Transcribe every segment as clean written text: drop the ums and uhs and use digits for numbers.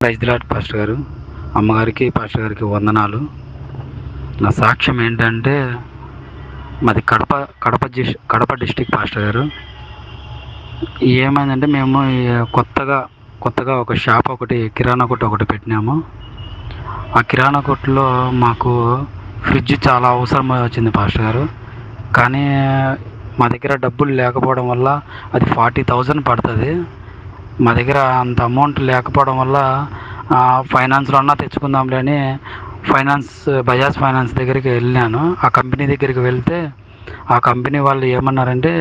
Praise the lord pastor గారు. అమ్మగారికి, pastor గారికి వందనాలు. నా సాక్ష్యం ఏంటంటే, మాది కడప డిస్టిక్ పాస్టర్ గారు. ఏమైందంటే మేము కొత్తగా ఒక షాప్ కిరాణా కొట్టు ఒకటి పెట్టినాము. ఆ కిరాణా కొట్టులో మాకు ఫ్రిడ్జ్ చాలా అవసరం వచ్చింది పాస్టర్ గారు. కానీ మా దగ్గర డబ్బులు లేకపోవడం వల్ల అది 40,000 పడుతుంది. మా దగ్గర అంత అమౌంట్ లేకపోవడం వల్ల ఫైనాన్స్లో అన్నా తెచ్చుకుందాంలే అని బజాజ్ ఫైనాన్స్ దగ్గరికి వెళ్ళాను. ఆ కంపెనీ దగ్గరికి వెళ్తే ఆ కంపెనీ వాళ్ళు ఏమన్నారంటే,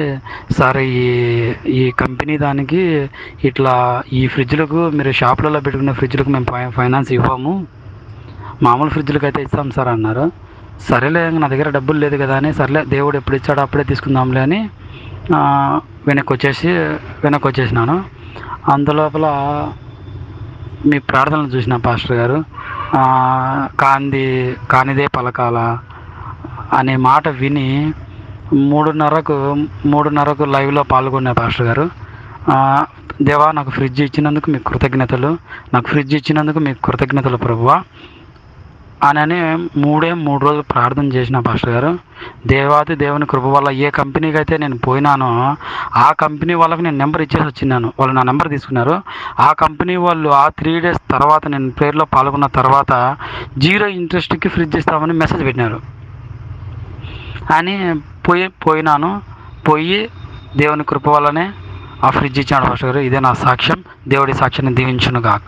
సార్ ఈ కంపెనీ దానికి ఇట్లా ఈ ఫ్రిడ్జ్లకు మీరు షాపులలో పెట్టుకునే ఫ్రిడ్జ్లకు మేము ఫైనాన్స్ ఇవ్వము, మామూలు ఫ్రిడ్జ్లకు అయితే ఇస్తాం సార్ అన్నారు. సరేలే, నా దగ్గర డబ్బులు లేదు కదా అని, సర్లే దేవుడు ఎప్పుడు ఇచ్చాడో అప్పుడే తీసుకుందాంలే అని వెనక్కి వచ్చేసినాను. అందులోపల మీ ప్రార్థనలు చూసిన పాస్టర్ గారు, కానిదే పలకాల అనే మాట విని 3:30కు లైవ్లో పాల్గొన్నా పాస్టర్ గారు. దేవా, నాకు ఫ్రిడ్జ్ ఇచ్చినందుకు మీకు కృతజ్ఞతలు ప్రభువా అని 3 రోజులు ప్రార్థన చేసిన పాస్టర్ గారు. దేవుని కృప వల్ల ఏ కంపెనీకి అయితే నేను పోయినానో ఆ కంపెనీ వాళ్ళకి నేను నెంబర్ ఇచ్చేసి వచ్చినాను. వాళ్ళు నా నెంబర్ తీసుకున్నారు. ఆ కంపెనీ వాళ్ళు ఆ 3 days తర్వాత నేను ప్రేయర్లో పాల్గొన్న తర్వాత 0 ఇంట్రెస్ట్కి ఫ్రిడ్జ్ ఇస్తామని మెసేజ్ పెట్టినారు అని పోయినాను. దేవుని కృప వల్లనే ఆ ఫ్రిడ్జ్ ఇచ్చాడు పాస్టర్ గారు. ఇదే నా సాక్ష్యం. దేవుడి సాక్ష్యాన్ని దీవించునుగాక.